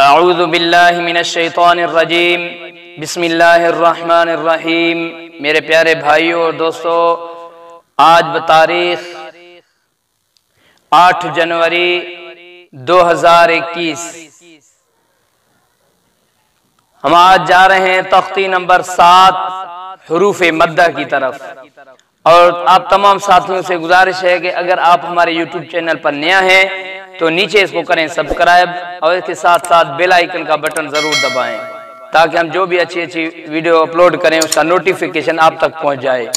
अऊज़ु बिल्लाहि मिनश्शैतानिर्रजीम बिस्मिल्लाहिर्रहमानिर्रहीम। मेरे प्यारे भाइयों और दोस्तों, आज बतारीख 8 जनवरी 2021 हम आज जा रहे हैं तख्ती नंबर 7 हुरूफ मद्दा की तरफ। और आप तमाम साथियों से गुजारिश है कि अगर आप हमारे YouTube चैनल पर नया हैं तो नीचे इसको करें सब्सक्राइब और इसके साथ साथ बेल आइकन का बटन जरूर दबाएं ताकि हम जो भी अच्छी अच्छी वीडियो अपलोड करें उसका नोटिफिकेशन आप तक पहुंच जाए।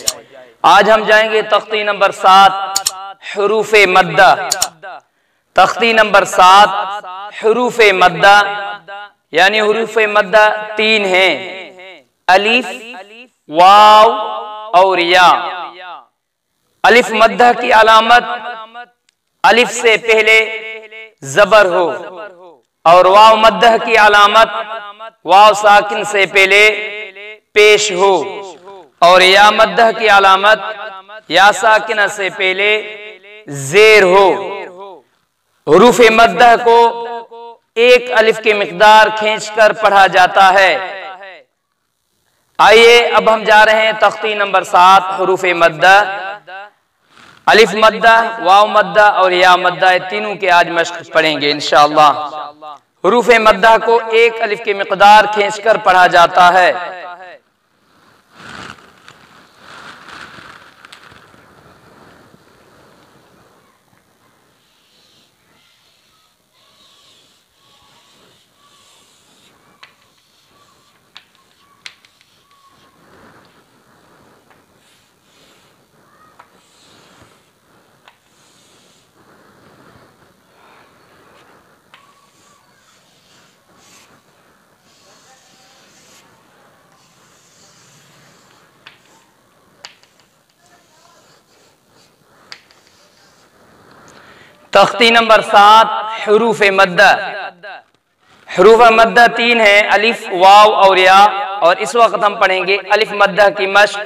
आज हम जाएंगे तख्ती नंबर 7 हुरूफ मद्दा। तख्ती नंबर 7 हुरूफ मद्दा यानी हुरूफ मद्दा 3 हैं, अलिफ, वाव और या। अलिफ मद्दा की अलामत अलिफ से पहले जबर हो और वाव मद्दा की अलामत वाव साकिन से पहले पेश हो और या मद्दा की अलामत या साकिन से पहले जेर हो। हुरूफ मद्दा को एक अलिफ की मिकदार खींचकर पढ़ा जाता है। आइए अब हम जा रहे हैं तख्ती नंबर 7 हुरूफ मद्दा। अलिफ मद्दा, वाव मद्दा और या मद्दा, तीनों के आज मश्क पढ़ेंगे इंशाअल्लाह। हुरूफ मद्दा को एक अलिफ की मिकदार खींचकर पढ़ा जाता है। तख्ती नंबर 7 हुरूफ मद्दा। हुरूफ मद्दा 3 है, अलिफ, वाव और या। और इस वक्त हम पढ़ेंगे अलिफ मद्दा की मश्क।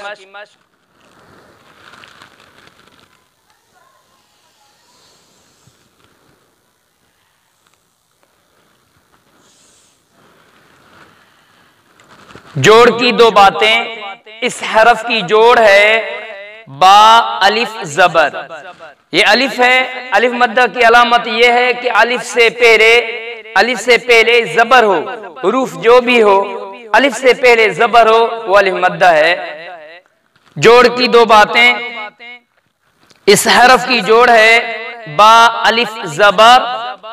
जोड़ की दो बातें। इस हरफ की जोड़ है बा अलिफ जबर। ये अलिफ है, अलिफ मद्दा की अलामत यह है कि अलिफ से पहले जबर हो। हुरूफ जो भी हो अलिफ से पहले जबर हो वो अलिफ मद्दा है। जोड़ की दो बातें। इस हरफ की जोड़ है बा अलिफ जबर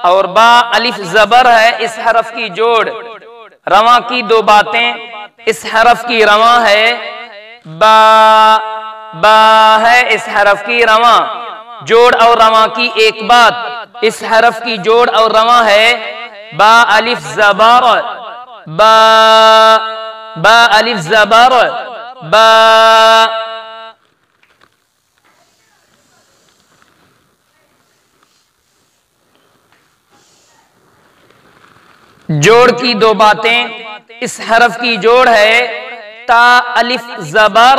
और बा अलिफ जबर है इस हरफ की जोड़। रवा की दो बातें। इस हरफ की रवा है बा है इस हरफ की रवा। जोड़ और रवा की एक बात। इस हरफ की जोड़ और रवा है बा अलिफ जबर बा अलिफ जबर बा। जोड़ की दो बातें। इस हरफ की जोड़ है ता अलिफ जबर।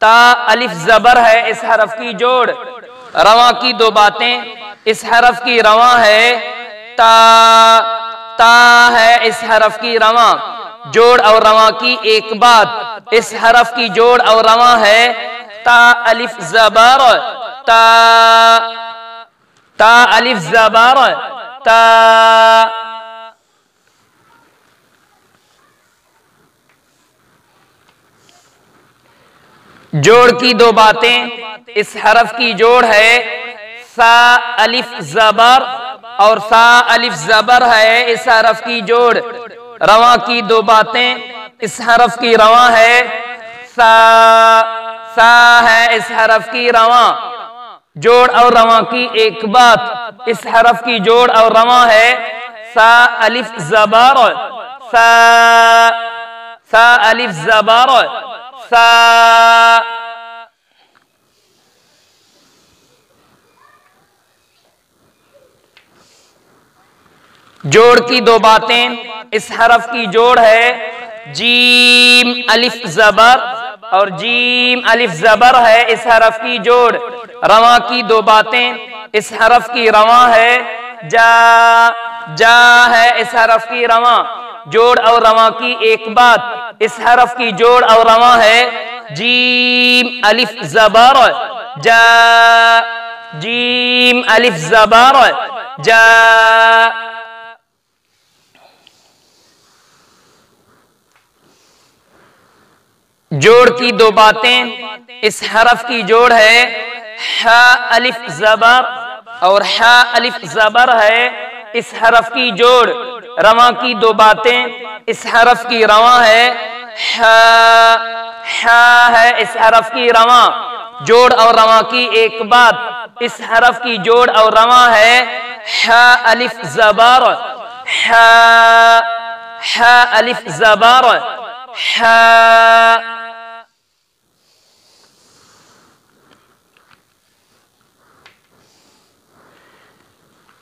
ता अलिफ जबर है इस हरफ की जोड़। रवा की दो बातें। इस हरफ की रवा है ता है इस हरफ की रवा। जोड़ और रवा की एक बात। इस हरफ की जोड़ और रवा है ता अलिफ जबर ता अलिफ जबर ता। जोड़ की दो बातें। इस हरफ की जोड़ है सा अलिफ जबर और सा अलिफ जबर है इस हरफ की जोड़। रवा की दो बातें। इस हरफ की रवा है सा है इस हरफ की रवा। जोड़ और रवा की एक बात। इस हरफ की जोड़ और रवा है सा अलिफ जबर सा अलिफ जबर सा। जोड़ की दो बातें। इस हरफ की जोड़ है जीम अलिफ जबर और जीम अलिफ जबर है इस हरफ की जोड़। रवा की दो बातें। इस हरफ की रवा है जा, जा है इस हरफ की रवा, जोड़ और रवा की एक बात, इस हरफ की जोड़ और रवा है जीम अलिफ ज़बर जा, जीम अलिफ ज़बर जा। जोड़ की दो बातें, इस हरफ की जोड़ है हा अलिफ ज़बर और हा अलिफ ज़बर है, इस हरफ की जोड़। रवा की दो बातें, इस हरफ की रवा है हा है इस हरफ की रवा, जोड़ और रवा की एक बात, इस हरफ की जोड़ और रवा है हा अलिफ ज़बर, हा अलिफ ज़बर हा।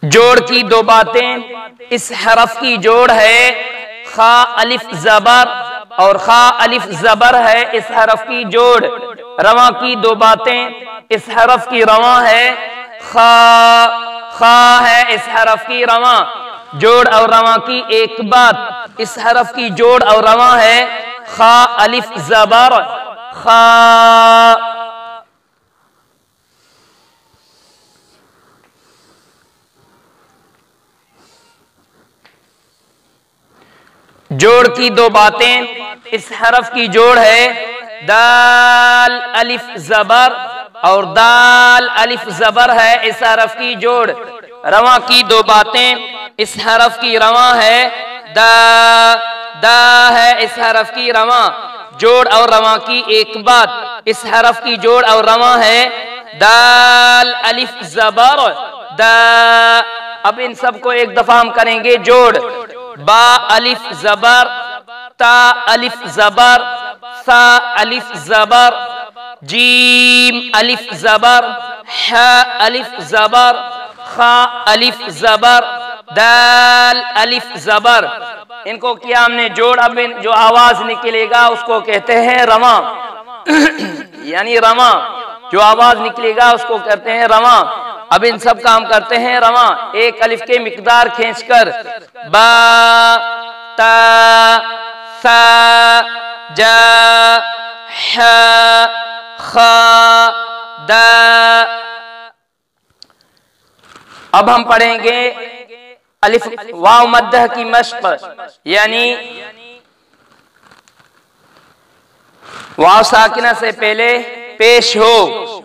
जोड़ की दो बातें, इस हरफ की जोड़ है खा अलिफ ज़बर और खा अलिफ ज़बर है, इस हरफ की जोड़। रवा की दो बातें, इस हरफ की रवा है खा है इस हरफ की रवा, जोड़ और रवा की एक बात, इस हरफ की जोड़ और रवा है खा अलिफ ज़बर खा। जोड़ की दो बातें, इस हरफ की जोड़ है दाल अलिफ ज़बर और दाल अलिफ ज़बर है, इस हरफ की जोड़। रवा की दो बातें, इस हरफ की रवा है दा है इस हरफ की रवा, जोड़ और रवा की एक बात, इस हरफ की जोड़ और रवा है दाल अलिफ ज़बर दा। अब इन सबको एक दफा हम करेंगे जोड़। बा अलिफ ज़बर, ता अलिफ ज़बर, सा अलिफ ज़बर, जीम अलिफ ज़बर, हा अलिफ ज़बर, खा अलिफ ज़बर, दाल अलिफ ज़बर। इनको किया हमने जोड़। अब जो आवाज निकलेगा उसको कहते हैं रवा यानी रवा, जो आवाज निकलेगा उसको कहते हैं रवा। अब इन सब काम करते हैं रवा, एक अलिफ के मिकदार खींचकर बा ता सा जा हा खा दा। अब हम पढ़ेंगे अलिफ वाव मद्दह की मश्क, यानी वाव साकिना से पहले पेश हो।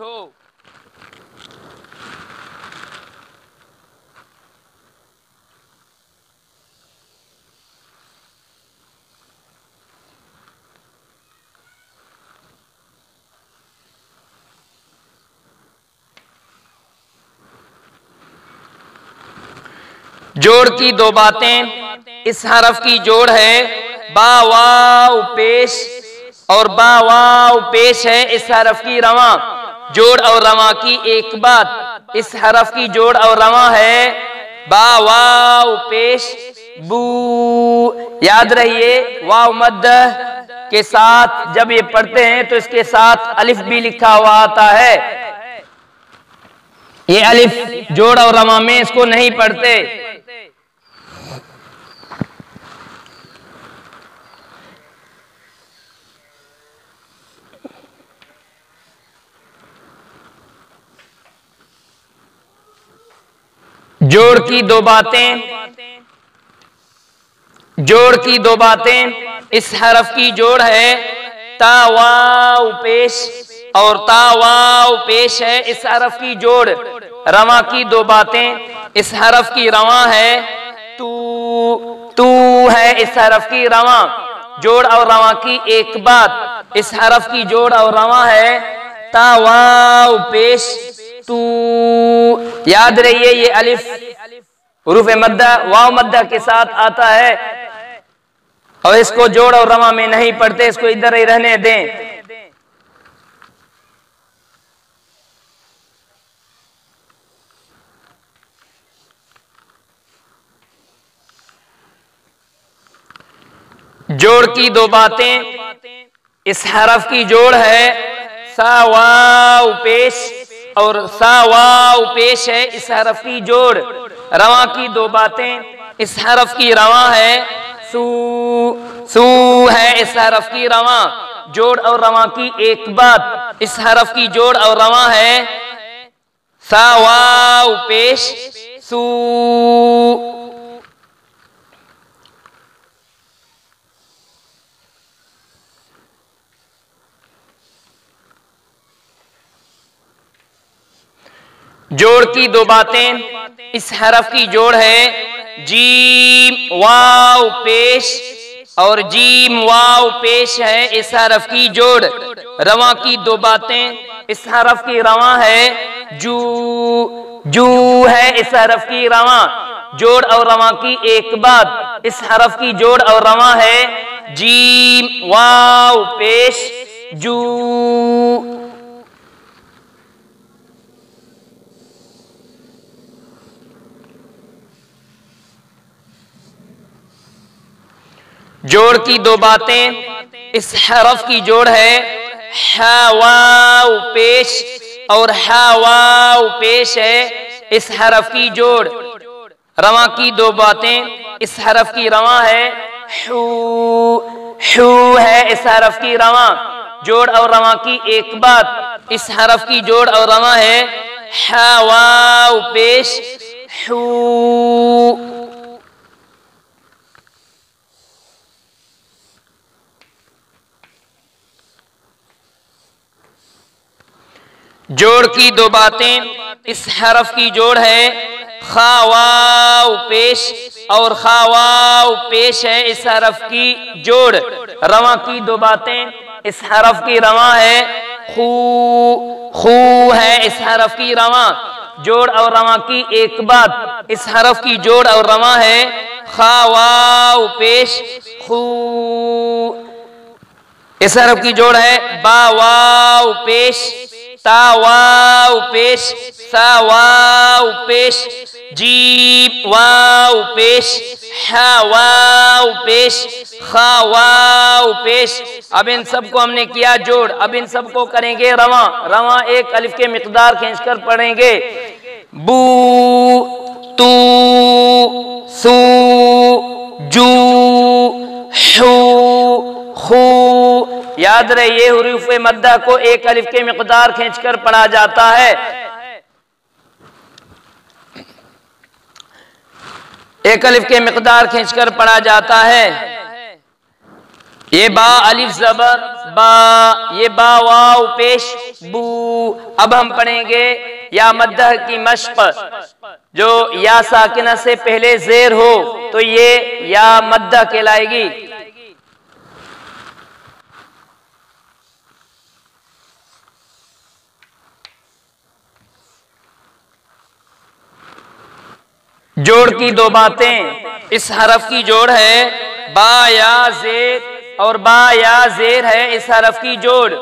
जोड़ की दो बातें, इस हरफ की जोड़ है बा वाव पेश और बा वाव पेश है, इस हरफ की रवा, जोड़ और रवा की एक बात, इस हरफ की जोड़ और रवा है बा वाव पेश बू। याद रहिए वाव मद्द के साथ जब ये पढ़ते हैं तो इसके साथ अलिफ भी लिखा हुआ आता है। ये अलिफ जोड़ और रवा में इसको नहीं पढ़ते। जोड़ की दो बातें, जोड़ की दो बातें, इस हरफ की जोड़ है ता वाव पेश और ता वाव पेश है, इस हरफ की जोड़। रवा की दो बातें, इस हरफ की रवा है तू है, इस हरफ की रवा, जोड़ और रवा की एक बात, इस हरफ की जोड़ और रवा है ता वाव पेश तू। याद रहिए ये अलिफ हुरूफ मद्दा वाव मद्दा के साथ आता है और इसको जोड़ और रवा में नहीं पढ़ते, इसको इधर ही रहने दें। जोड़ की दो बातें, इस हरफ की जोड़ है सा वाव पेश और सा वाव पेश है, इस हरफ की जोड़। रवा की दो बातें, इस हरफ की रवा है सू, सू है इस हरफ की रवा, जोड़ और रवा की एक बात, इस हरफ की जोड़ और रवा है सा वाव पेश सू। जोड़ की दो बातें, इस हरफ की जोड़ है जीम वाव पेश और जीम वाव पेश है इस हरफ की जोड़। रवा की दो बातें, इस हरफ की रवा है जू, जू है इस हरफ की रवा, जोड़ और रवा की एक बात, इस हरफ की जोड़ और रवा है जीम वाव पेश जू। जोड़ की दो बातें, इस हरफ की जोड़ है हा वाव पेश और हा वाव पेश है इस हरफ की जोड़। रवा की दो बातें, इस हरफ की रवा है हू, हू है इस हरफ की रवा, जोड़ और रवा की एक बात, इस हरफ की जोड़ और रवा है हा वाव पेश हू। जोड़ की दो बातें, इस हरफ की जोड़ है खा वाव पेश और खा वाव पेश है इस हरफ की जोड़। रवा की दो बातें, इस हरफ की रवा है खू, खू है इस हरफ की रवा, जोड़ और रवा की एक बात, इस हरफ की जोड़ और रवा है खा वाव पेश खू। इस हरफ की जोड़ है बा वाव पेश ता वाव पेश सा वाव पेश जीम वाव पेश हा वाव पेश खा वाव पेश। अब इन सबको हमने किया जोड़, अब इन सबको करेंगे रवा। रवा एक अलिफ के मिकदार खींचकर पढ़ेंगे बू, तू, सू, जू, हू, खू। याद रहे ये हुरूफ मद्दा को एक अलिफ के मिकदार खींचकर पढ़ा जाता है। एक अलिफ के मिकदार खींचकर पढ़ा जाता है। ये बा अलिफ जबर बा, ये बा वाव पेश बू। अब हम पढ़ेंगे या मद्दा की मश्क, जो या साकिना से पहले जेर हो तो ये या मद्दा कहलाएगी। जोड़ की दो बातें, इस हरफ की जोड़ है बा या जेर और बा या जेर है इस हरफ की जोड़।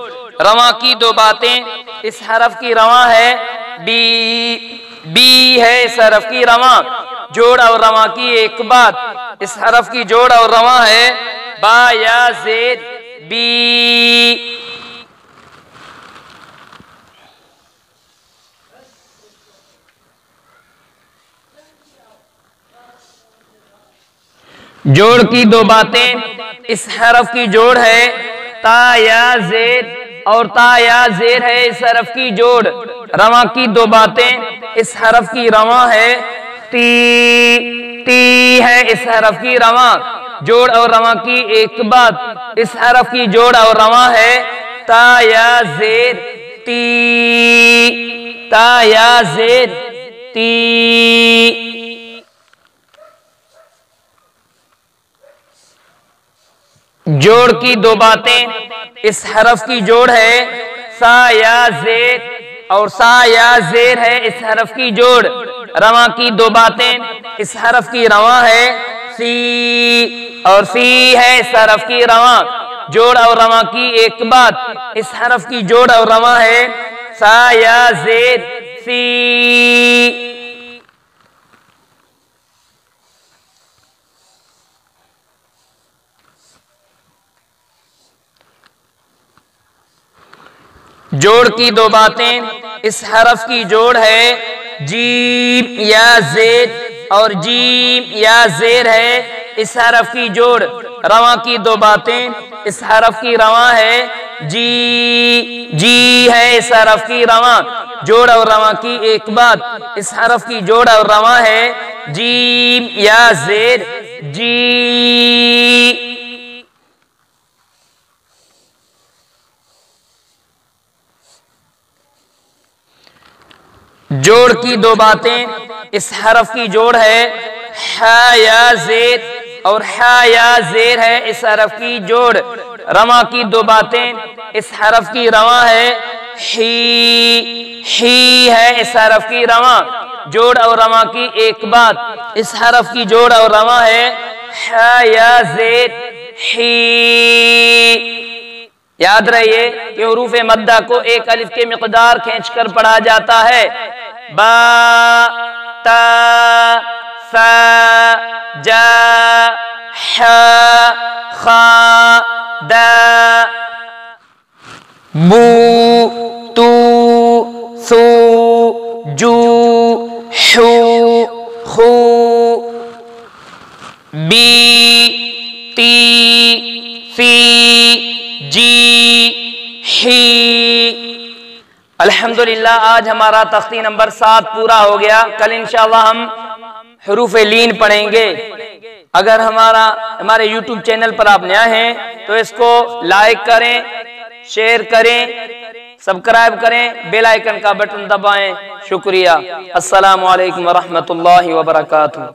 रवा की दो बातें, इस हरफ की रवा है बी, बी है इस हरफ की रवा, जोड़ और रवा की एक बात, इस हरफ की जोड़ और रवा है बा या जेर बी। जोड़ की दो बातें, इस हरफ की जोड़ है ता या जेर और ता या जेर है इस हरफ की जोड़। रवा की दो बातें, इस हरफ की रवा है ती, ती है इस हरफ की रवा, जोड़ और रवा की एक बात, इस हरफ की जोड़ और रवा है ता या जेर ती, ता या जेर ती। जोड़ की दो बातें, इस हरफ की जोड़ है सा या जेर और सा या जेर है इस हरफ की जोड़। रवा की दो बातें, इस हरफ की रवा है सी और सी है इस हरफ की रवा, जोड़ और रवा की एक बात, इस हरफ की जोड़ और रवा है सा या जेर सी। जोड़ की दो बातें, इस हरफ की जोड़ है जीम या जेद और जीम या जेर है इस हरफ की जोड़। रवा की दो बातें, इस हरफ की रवा है जी है इस हरफ की रवा। जोड़ और रवा की एक बात, इस हरफ की जोड़ और रवा है जीम या जेर जी। जोड़ की दो बातें, इस हरफ की जोड़ है हा या जेर और हा या जेर है इस हरफ की जोड़। रमा की दो बातें, इस हरफ की रवा है ही है इस हरफ की रवा। जोड़ और रवा की एक बात, इस हरफ की जोड़ और रवा है हा या जेर ही। याद रहिए कि हुरूफ मद्दा को एक अलिफ के मिकदार खींचकर पढ़ा जाता है। बा ता सा जा हा खा दा बू तू सू जू शू खू बी ती सी जी ही। अल्हम्दुलिल्लाह आज हमारा तख्ती नंबर 7 पूरा हो गया। कल इंशाअल्लाह हम हुरूफ लीन पढ़ेंगे। अगर हमारे YouTube चैनल पर आप नया हैं तो इसको लाइक करें, शेयर करें, सब्सक्राइब करें, बेल आइकन का बटन दबाएं। शुक्रिया। अस्सलामु अलैकुम व रहमतुल्लाहि व बरकातुहू।